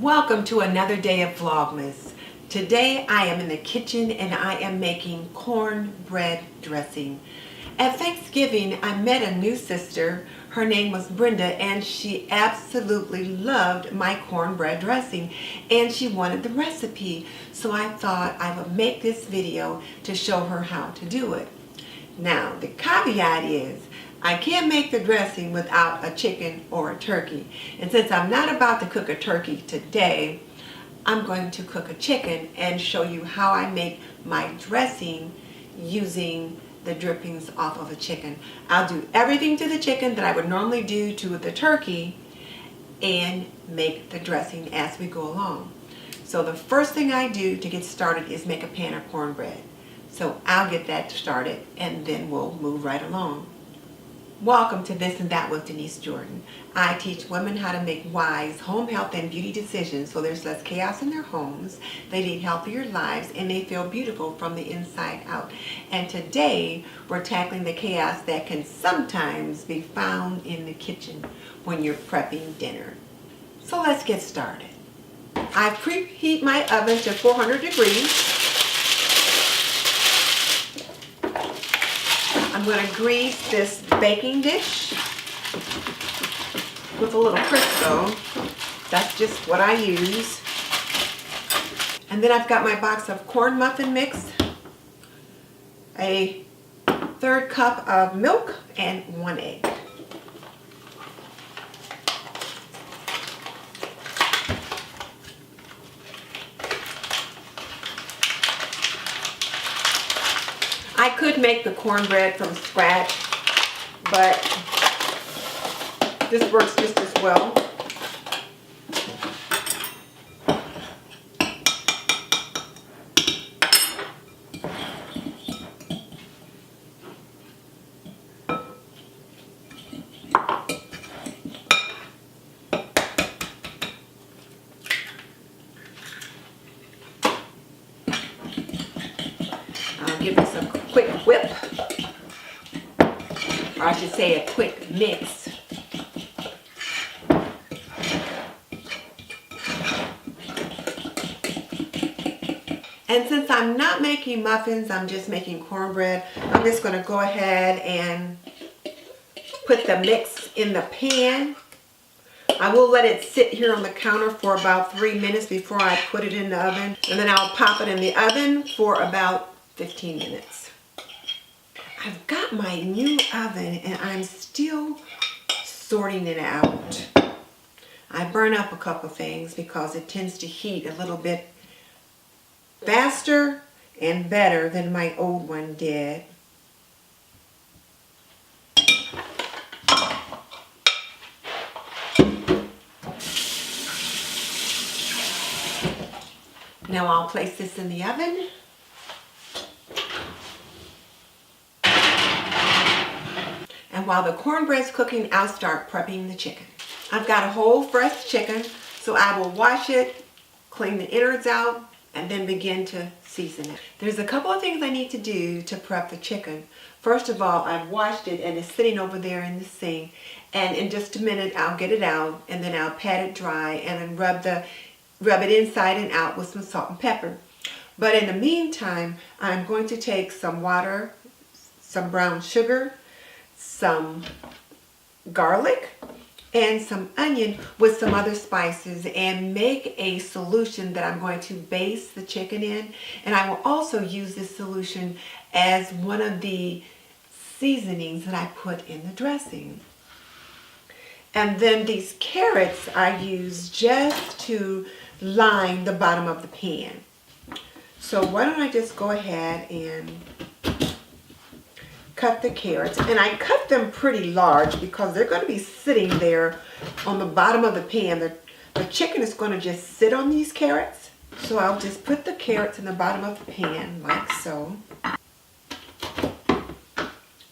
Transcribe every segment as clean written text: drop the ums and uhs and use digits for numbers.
Welcome to another day of Vlogmas. Today I am in the kitchen and I am making cornbread dressing. At Thanksgiving I met a new sister. Her name was Brenda and she absolutely loved my cornbread dressing and she wanted the recipe. So I thought I would make this video to show her how to do it. Now the caveat is I can't make the dressing without a chicken or a turkey. And since I'm not about to cook a turkey today, I'm going to cook a chicken and show you how I make my dressing using the drippings off of a chicken. I'll do everything to the chicken that I would normally do to the turkey and make the dressing as we go along. So the first thing I do to get started is make a pan of cornbread. So I'll get that started and then we'll move right along. Welcome to This and That with Denise Jordan. I teach women how to make wise home health and beauty decisions so there's less chaos in their homes, they lead healthier lives, and they feel beautiful from the inside out. And today we're tackling the chaos that can sometimes be found in the kitchen when you're prepping dinner. So let's get started. I preheat my oven to 400 degrees. I'm going to grease this baking dish with a little Crisco. That's just what I use. And then I've got my box of corn muffin mix, a 1/3 cup of milk, and 1 egg. I could make the cornbread from scratch, but this works just as well. I'll give this a quick whip, or I should say a quick mix. And since I'm not making muffins, I'm just making cornbread, I'm just going to go ahead and put the mix in the pan. I will let it sit here on the counter for about 3 minutes before I put it in the oven, and then I'll pop it in the oven for about 15 minutes. I've got my new oven and I'm still sorting it out. I burn up a couple things because it tends to heat a little bit faster and better than my old one did. Now I'll place this in the oven. And while the cornbread's cooking, I'll start prepping the chicken. I've got a whole fresh chicken, so I will wash it, clean the innards out, and then begin to season it. There's a couple of things I need to do to prep the chicken. First of all, I've washed it and it's sitting over there in the sink. And in just a minute, I'll get it out and then I'll pat it dry and then rub it inside and out with some salt and pepper. But in the meantime, I'm going to take some water, some brown sugar, some garlic, and some onion with some other spices and make a solution that I'm going to base the chicken in. And I will also use this solution as one of the seasonings that I put in the dressing. And then these carrots I use just to line the bottom of the pan. So why don't I just go ahead and cut the carrots, and I cut them pretty large because they're going to be sitting there on the bottom of the pan. The chicken is going to just sit on these carrots. So I'll just put the carrots in the bottom of the pan like so.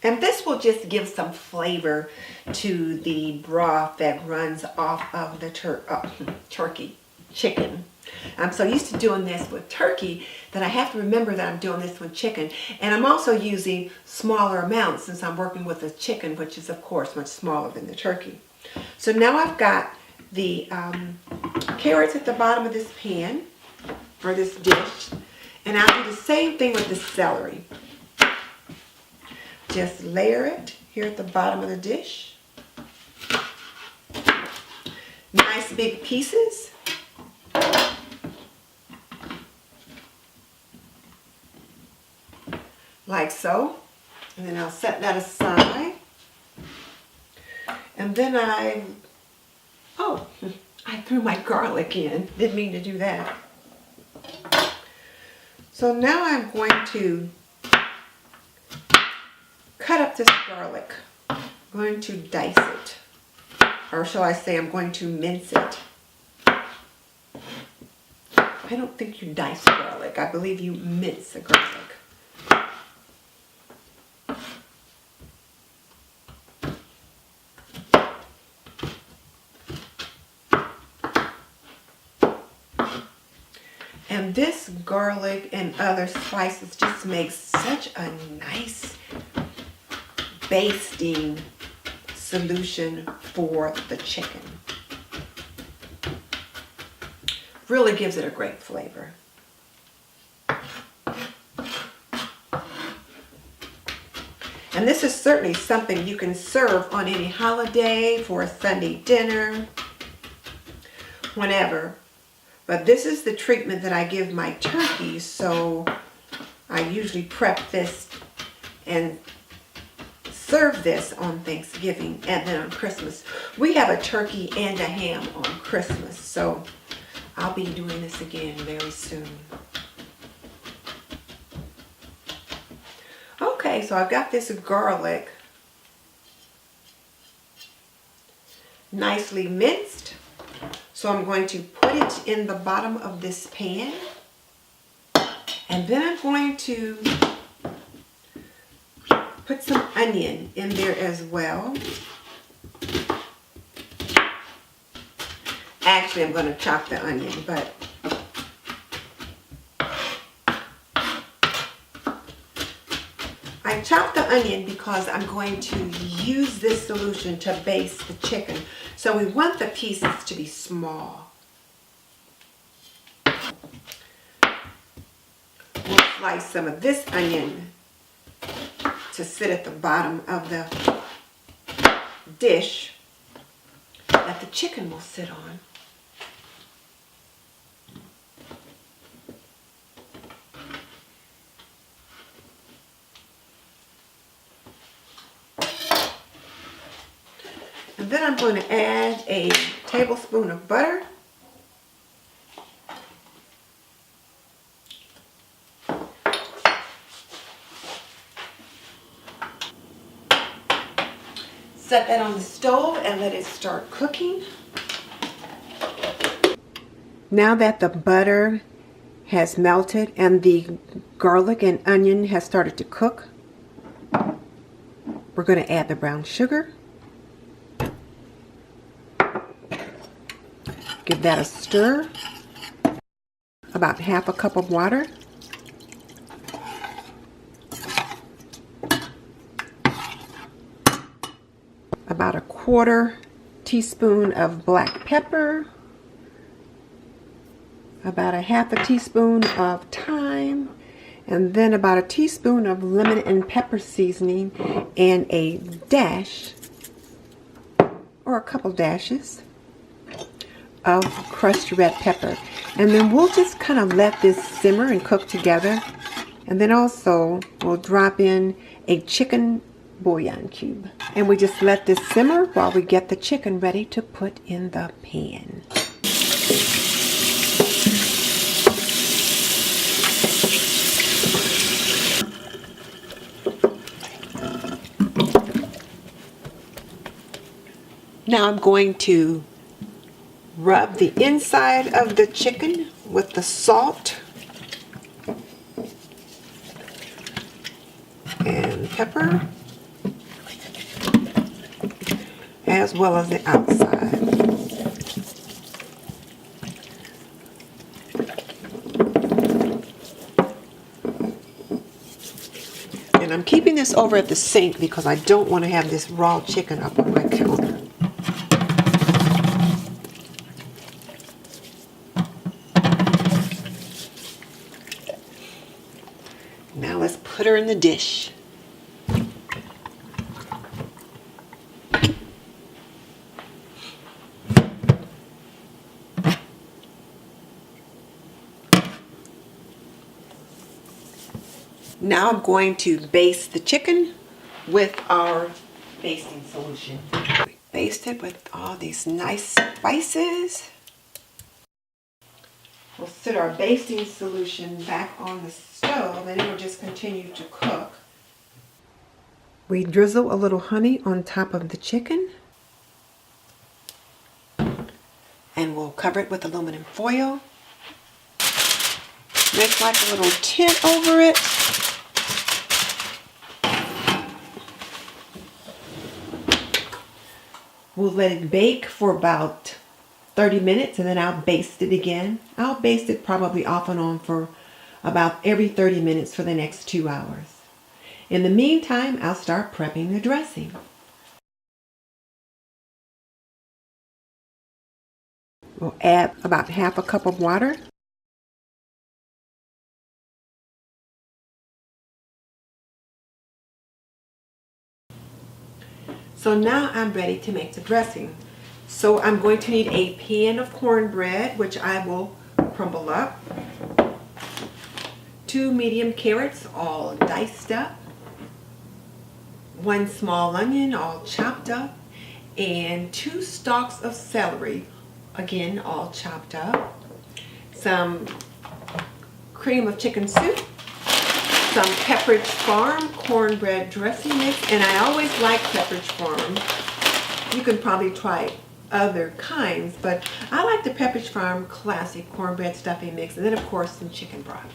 And this will just give some flavor to the broth that runs off of the chicken. I'm so used to doing this with turkey that I have to remember that I'm doing this with chicken. And I'm also using smaller amounts since I'm working with a chicken, which is of course much smaller than the turkey. So now I've got the carrots at the bottom of this pan, or this dish. And I'll do the same thing with the celery. Just layer it here at the bottom of the dish. Nice big pieces. Like so. And then I'll set that aside. And then I threw my garlic in. Didn't mean to do that. So now I'm going to cut up this garlic. I'm going to dice it. Or shall I say I'm going to mince it. I don't think you dice garlic. I believe you mince the garlic. And this garlic and other spices just makes such a nice basting solution for the chicken. Really gives it a great flavor. And this is certainly something you can serve on any holiday, for a Sunday dinner, whenever. But this is the treatment that I give my turkeys, so I usually prep this and serve this on Thanksgiving and then on Christmas. We have a turkey and a ham on Christmas, so I'll be doing this again very soon. Okay, so I've got this garlic nicely minced. So I'm going to put it in the bottom of this pan. And then I'm going to put some onion in there as well. Actually, I'm going to chop the onion, but I chopped the onion because I'm going to use this solution to baste the chicken. So we want the pieces to be small. We'll slice some of this onion to sit at the bottom of the dish that the chicken will sit on. And then I'm going to add a tablespoon of butter. Set that on the stove and let it start cooking. Now that the butter has melted and the garlic and onion has started to cook, we're going to add the brown sugar. Give that a stir. About half a cup of water. About a quarter teaspoon of black pepper. About a half a teaspoon of thyme. And then about a teaspoon of lemon and pepper seasoning and a dash or a couple dashes of crushed red pepper. And then we'll just kind of let this simmer and cook together. And then also we'll drop in a chicken bouillon cube. And we just let this simmer while we get the chicken ready to put in the pan. Now I'm going to rub the inside of the chicken with the salt and pepper, as well as the outside. And I'm keeping this over at the sink because I don't want to have this raw chicken up on my counter. her in the dish. Now I'm going to baste the chicken with our basting solution. We baste it with all these nice spices. We'll set our basting solution back on the stove and it will just continue to cook. We drizzle a little honey on top of the chicken. And we'll cover it with aluminum foil. Make like a little tent over it. We'll let it bake for about 30 minutes and then I'll baste it again. I'll baste it probably off and on for about every 30 minutes for the next 2 hours. In the meantime, I'll start prepping the dressing. We'll add about half a cup of water. So now I'm ready to make the dressing. So I'm going to need a pan of cornbread, which I will crumble up. 2 medium carrots, all diced up. 1 small onion, all chopped up. And 2 stalks of celery, again, all chopped up. Some cream of chicken soup. Some Pepperidge Farm cornbread dressing mix, and I always like Pepperidge Farm. You can probably try other kinds, but I like the Pepperidge Farm classic cornbread stuffing mix, and then of course some chicken broth.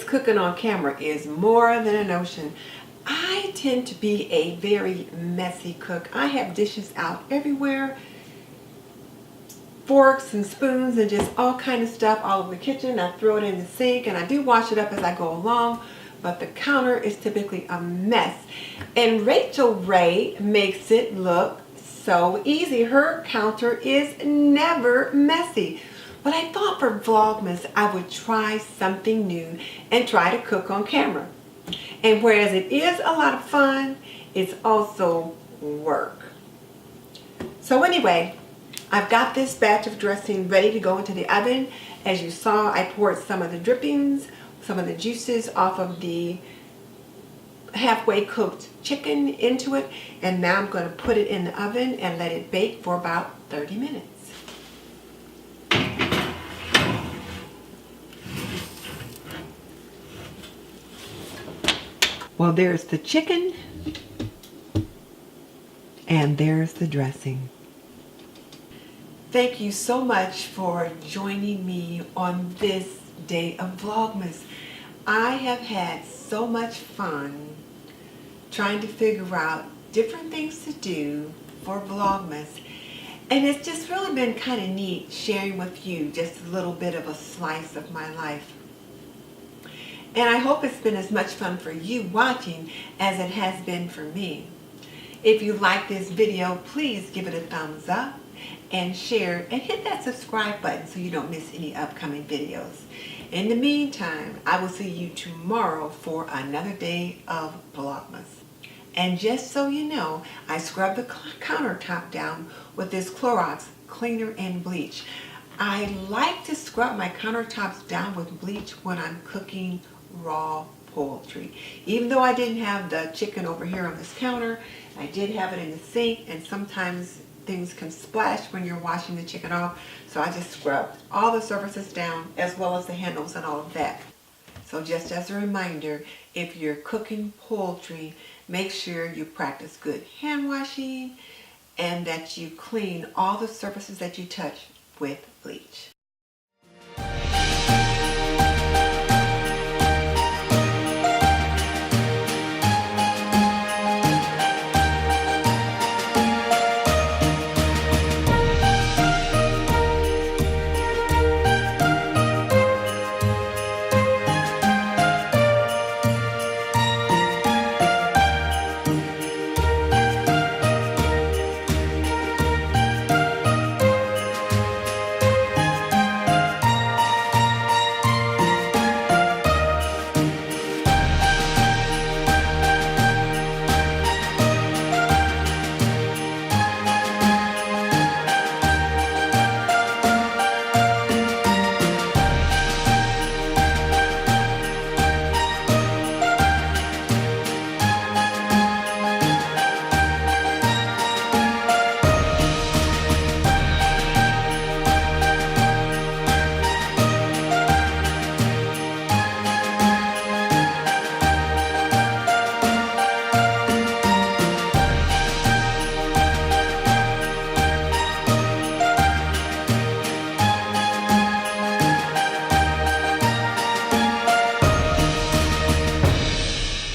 Cooking on camera is more than a notion. I tend to be a very messy cook. I have dishes out everywhere, forks and spoons and just all kind of stuff all over the kitchen. I throw it in the sink and I do wash it up as I go along, but the counter is typically a mess. And Rachel Ray makes it look so easy. Her counter is never messy. But I thought for Vlogmas I would try something new and try to cook on camera. And whereas it is a lot of fun, it's also work. So anyway, I've got this batch of dressing ready to go into the oven. As you saw, I poured some of the drippings, some of the juices off of the halfway cooked chicken into it, and now I'm going to put it in the oven and let it bake for about 30 minutes. Well, there's the chicken and there's the dressing. Thank you so much for joining me on this day of Vlogmas. I have had so much fun trying to figure out different things to do for Vlogmas. And it's just really been kind of neat sharing with you just a little bit of a slice of my life. And I hope it's been as much fun for you watching as it has been for me. If you like this video, please give it a thumbs up and share and hit that subscribe button so you don't miss any upcoming videos. In the meantime, I will see you tomorrow for another day of Vlogmas. And just so you know, I scrubbed the countertop down with this Clorox cleaner and bleach. I like to scrub my countertops down with bleach when I'm cooking raw poultry. Even though I didn't have the chicken over here on this counter, I did have it in the sink, and sometimes things can splash when you're washing the chicken off, so I just scrubbed all the surfaces down as well as the handles and all of that. So just as a reminder, if you're cooking poultry, make sure you practice good hand washing and that you clean all the surfaces that you touch with bleach.